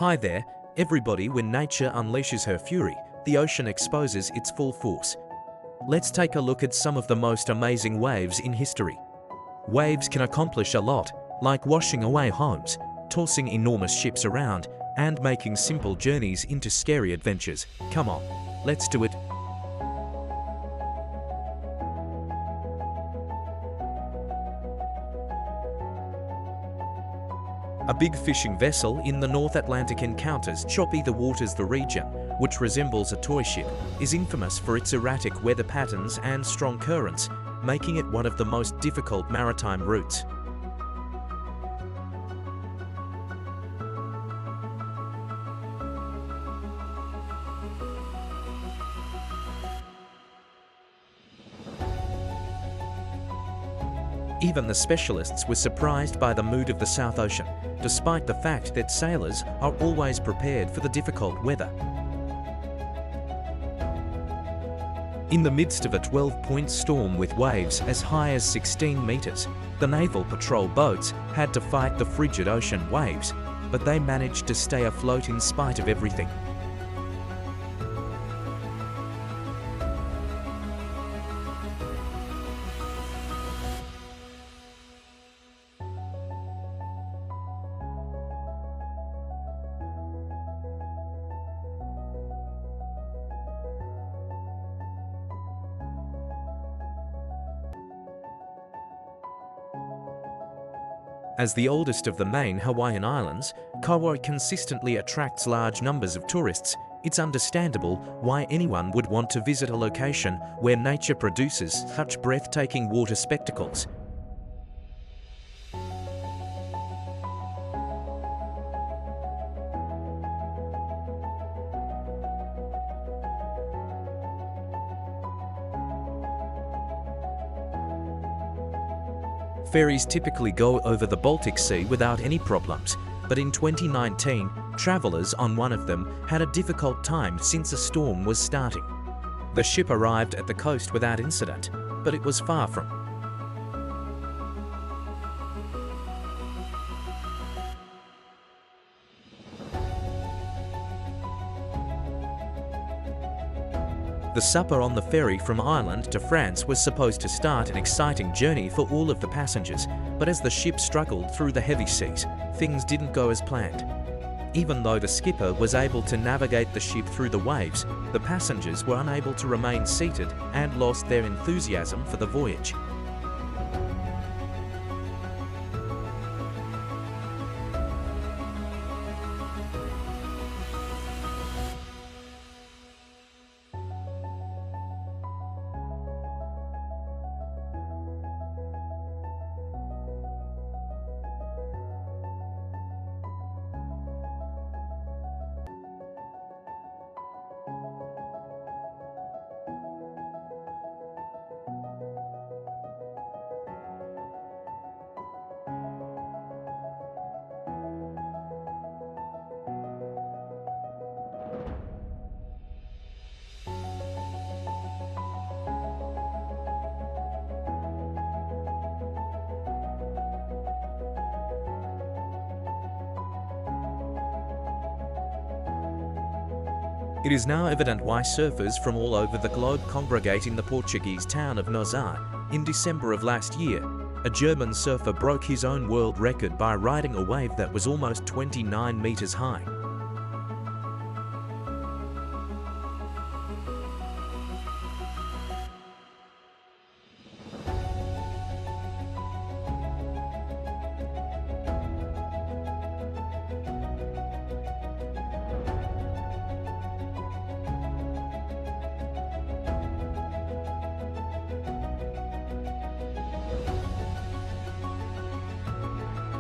Hi there, everybody. When nature unleashes her fury, the ocean exposes its full force. Let's take a look at some of the most amazing waves in history. Waves can accomplish a lot, like washing away homes, tossing enormous ships around, and making simple journeys into scary adventures. Come on, let's do it. A big fishing vessel in the North Atlantic encounters choppy the waters. The region, which resembles a toy ship, is infamous for its erratic weather patterns and strong currents, making it one of the most difficult maritime routes. Even the specialists were surprised by the mood of the South Ocean, despite the fact that sailors are always prepared for the difficult weather. In the midst of a 12-point storm with waves as high as 16 meters, the naval patrol boats had to fight the frigid ocean waves, but they managed to stay afloat in spite of everything. As the oldest of the main Hawaiian islands, Kauai consistently attracts large numbers of tourists. It's understandable why anyone would want to visit a location where nature produces such breathtaking water spectacles. Ferries typically go over the Baltic Sea without any problems, but in 2019, travelers on one of them had a difficult time since a storm was starting. The ship arrived at the coast without incident, but it was far from. The supper on the ferry from Ireland to France was supposed to start an exciting journey for all of the passengers, but as the ship struggled through the heavy seas, things didn't go as planned. Even though the skipper was able to navigate the ship through the waves, the passengers were unable to remain seated and lost their enthusiasm for the voyage. It is now evident why surfers from all over the globe congregate in the Portuguese town of Nozar. In December of last year, a German surfer broke his own world record by riding a wave that was almost 29 meters high.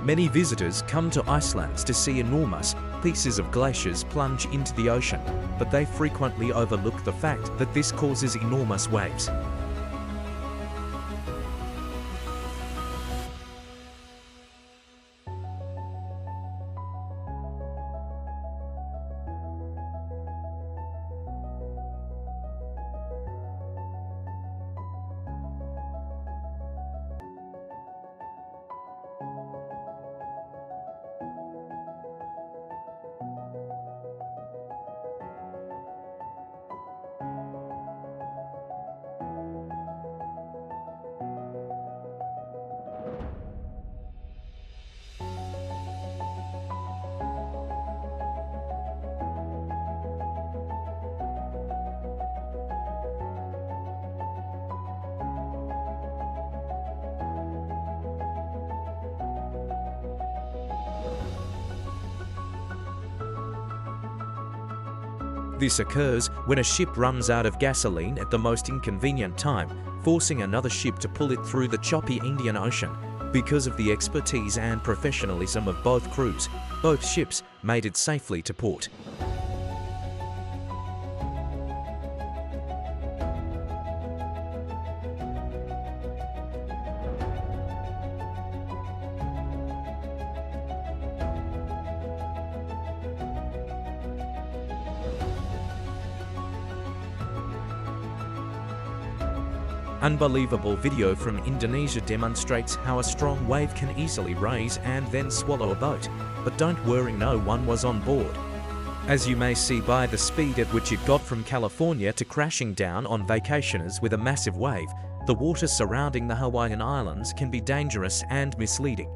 Many visitors come to Iceland to see enormous pieces of glaciers plunge into the ocean, but they frequently overlook the fact that this causes enormous waves. This occurs when a ship runs out of gasoline at the most inconvenient time, forcing another ship to pull it through the choppy Indian Ocean. Because of the expertise and professionalism of both crews, both ships made it safely to port. Unbelievable video from Indonesia demonstrates how a strong wave can easily raise and then swallow a boat. But don't worry, no one was on board. As you may see by the speed at which it got from California to crashing down on vacationers with a massive wave, the water surrounding the Hawaiian Islands can be dangerous and misleading.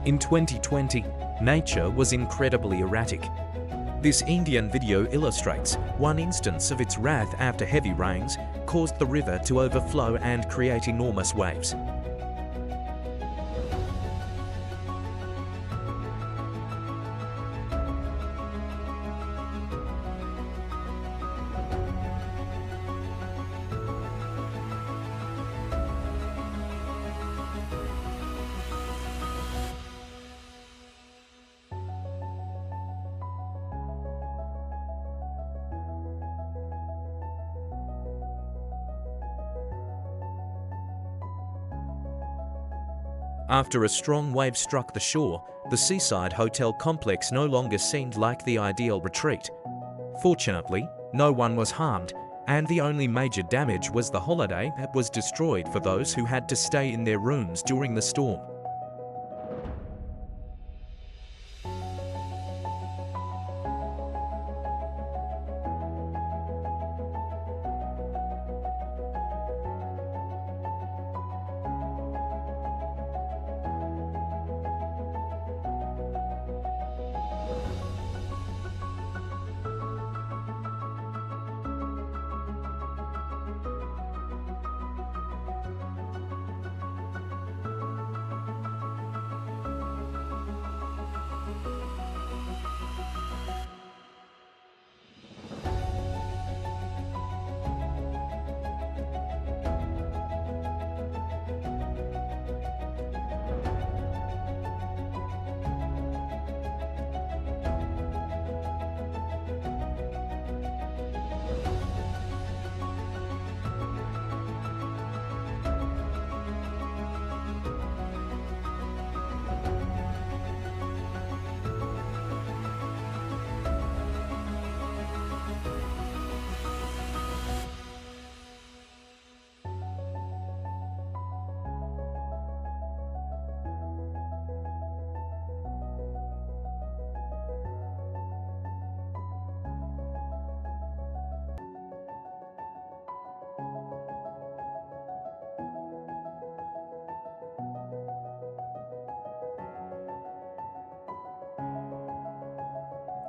In 2020, nature was incredibly erratic. This Indian video illustrates one instance of its wrath after heavy rains caused the river to overflow and create enormous waves. After a strong wave struck the shore, the seaside hotel complex no longer seemed like the ideal retreat. Fortunately, no one was harmed, and the only major damage was the holiday that was destroyed for those who had to stay in their rooms during the storm.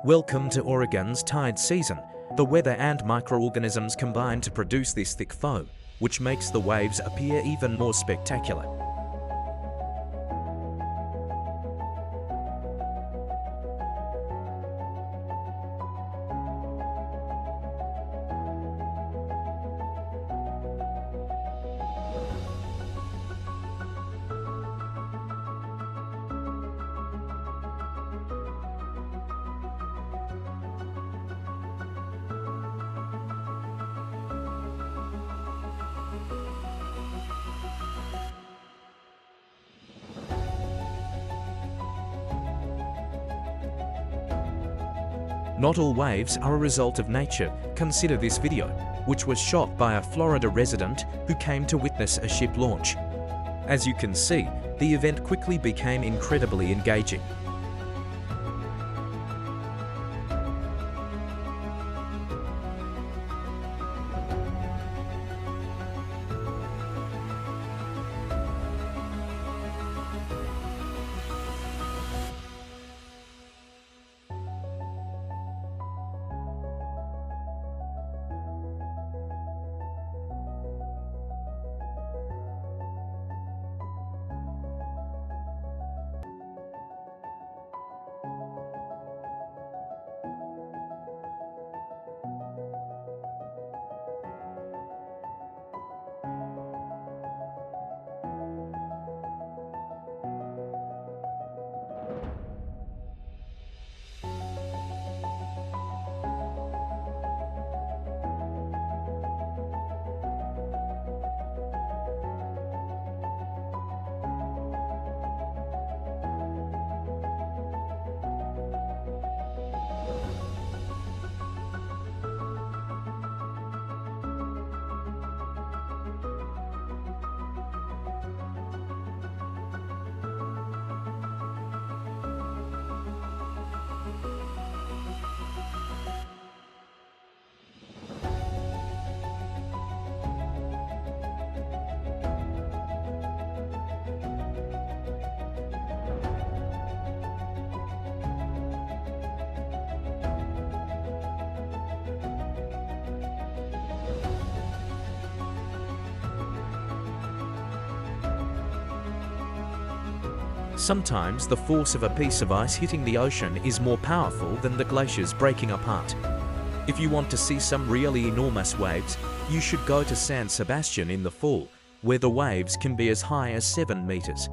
Welcome to Oregon's tide season. The weather and microorganisms combine to produce this thick foam, which makes the waves appear even more spectacular. Not all waves are a result of nature. Consider this video, which was shot by a Florida resident who came to witness a ship launch. As you can see, the event quickly became incredibly engaging. Sometimes the force of a piece of ice hitting the ocean is more powerful than the glaciers breaking apart. If you want to see some really enormous waves, you should go to San Sebastian in the fall, where the waves can be as high as 7 meters.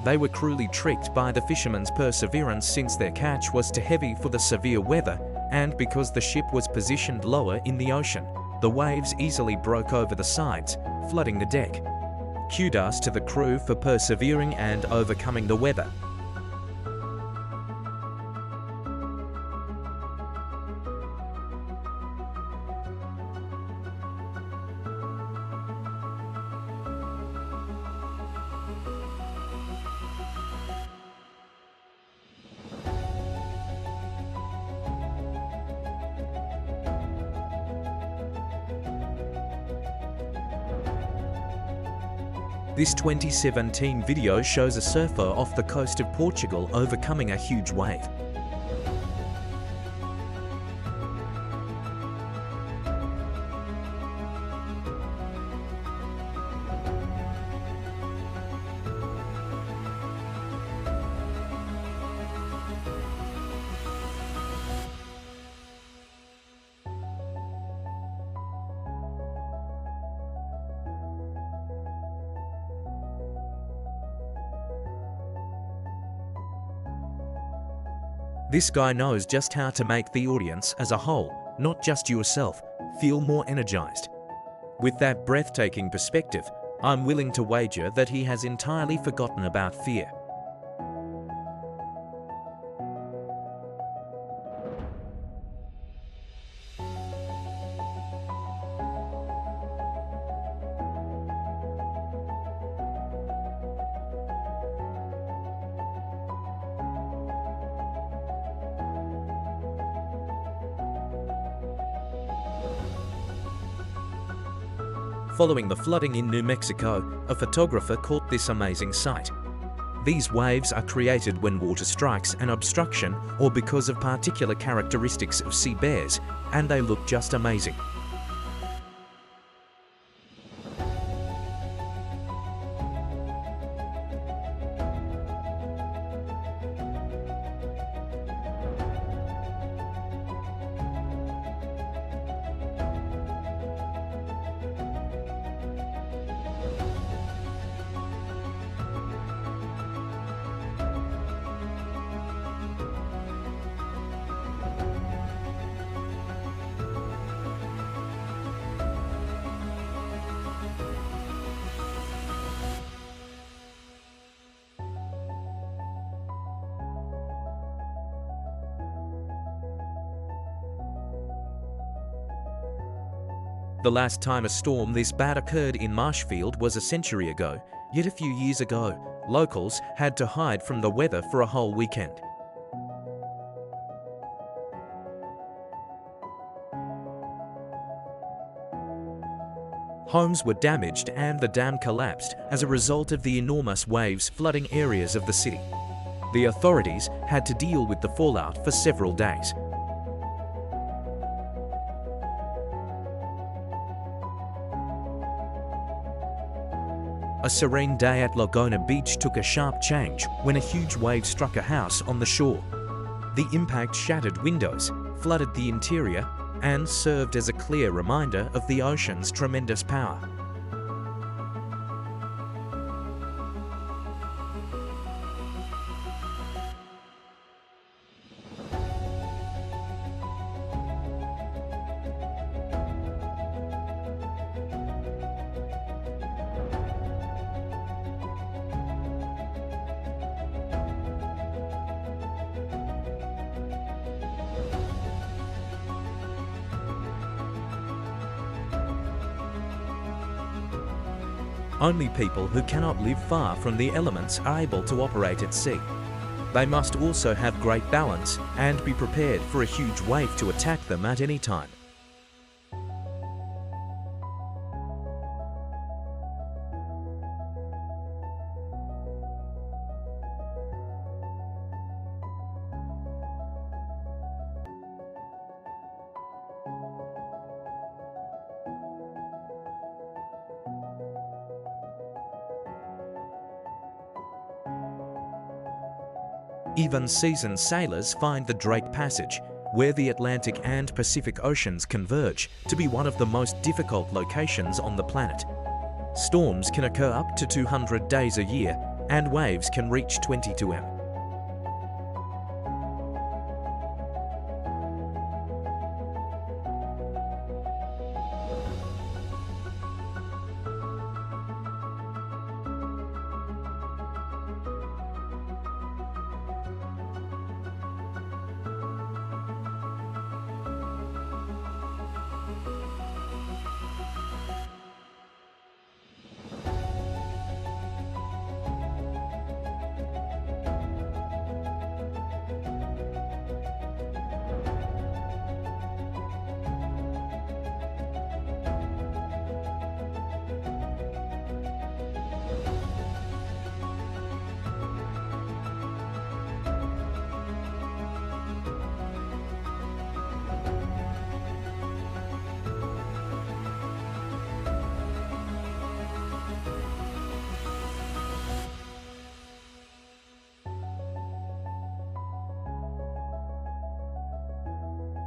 They were cruelly tricked by the fishermen's perseverance, since their catch was too heavy for the severe weather, and because the ship was positioned lower in the ocean, the waves easily broke over the sides, flooding the deck. Kudos to the crew for persevering and overcoming the weather. This 2017 video shows a surfer off the coast of Portugal overcoming a huge wave. This guy knows just how to make the audience as a whole, not just yourself, feel more energized. With that breathtaking perspective, I'm willing to wager that he has entirely forgotten about fear. Following the flooding in New Mexico, a photographer caught this amazing sight. These waves are created when water strikes an obstruction or because of particular characteristics of sea bears, and they look just amazing. The last time a storm this bad occurred in Marshfield was a century ago, yet a few years ago, locals had to hide from the weather for a whole weekend. Homes were damaged and the dam collapsed as a result of the enormous waves flooding areas of the city. The authorities had to deal with the fallout for several days. A serene day at Laguna Beach took a sharp change when a huge wave struck a house on the shore. The impact shattered windows, flooded the interior, and served as a clear reminder of the ocean's tremendous power. Only people who cannot live far from the elements are able to operate at sea. They must also have great balance and be prepared for a huge wave to attack them at any time. Even seasoned sailors find the Drake Passage, where the Atlantic and Pacific Oceans converge, to be one of the most difficult locations on the planet. Storms can occur up to 200 days a year, and waves can reach 22 m.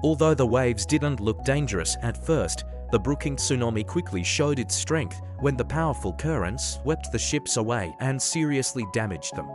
Although the waves didn't look dangerous at first, the Brookings tsunami quickly showed its strength when the powerful currents swept the ships away and seriously damaged them.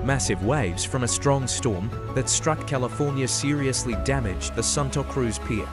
Massive waves from a strong storm that struck California seriously damaged the Santa Cruz Pier.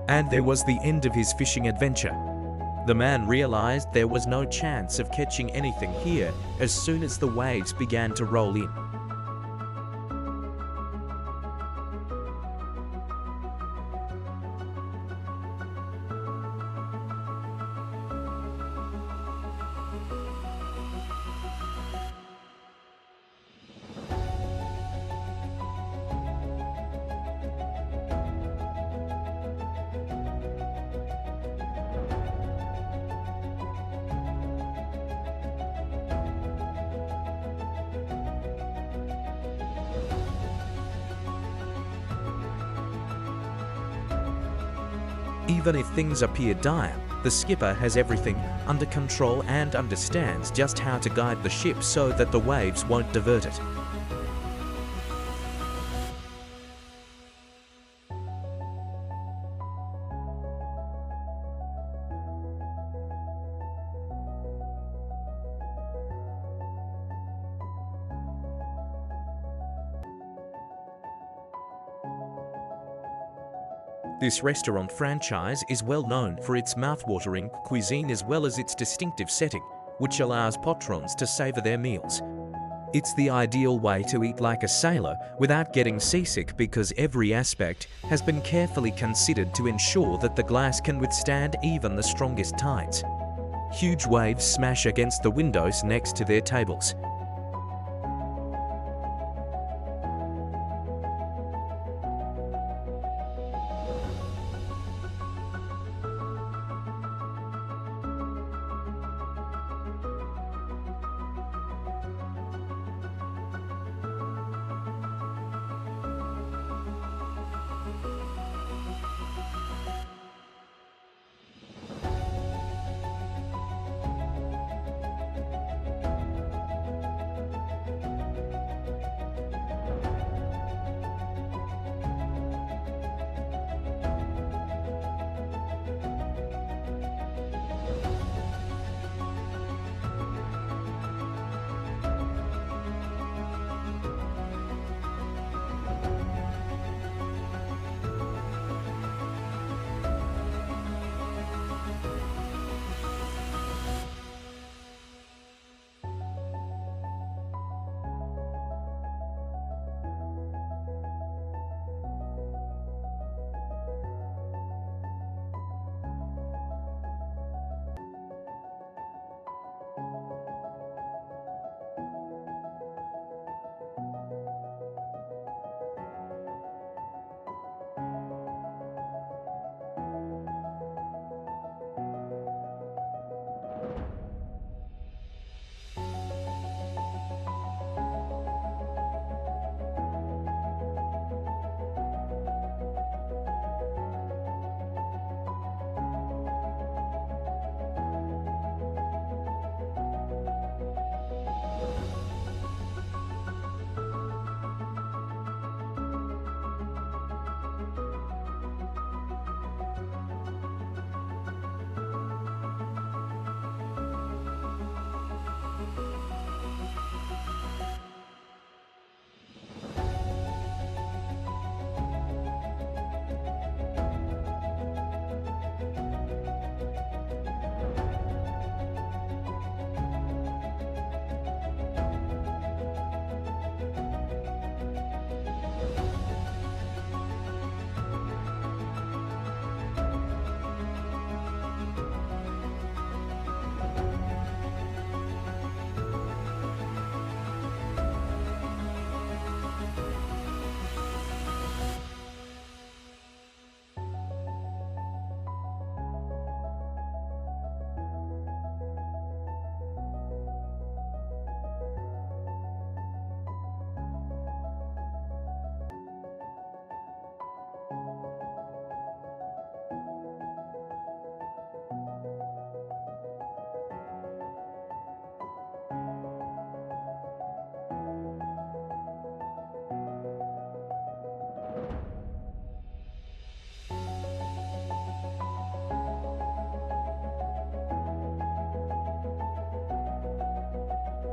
And there was the end of his fishing adventure. The man realized there was no chance of catching anything here as soon as the waves began to roll in. Even if things appear dire, the skipper has everything under control and understands just how to guide the ship so that the waves won't divert it. This restaurant franchise is well known for its mouth-watering cuisine as well as its distinctive setting, which allows patrons to savor their meals. It's the ideal way to eat like a sailor without getting seasick because every aspect has been carefully considered to ensure that the glass can withstand even the strongest tides. Huge waves smash against the windows next to their tables.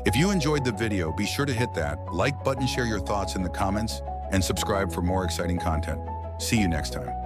If you enjoyed the video, be sure to hit that like button, share your thoughts in the comments, and subscribe for more exciting content. See you next time.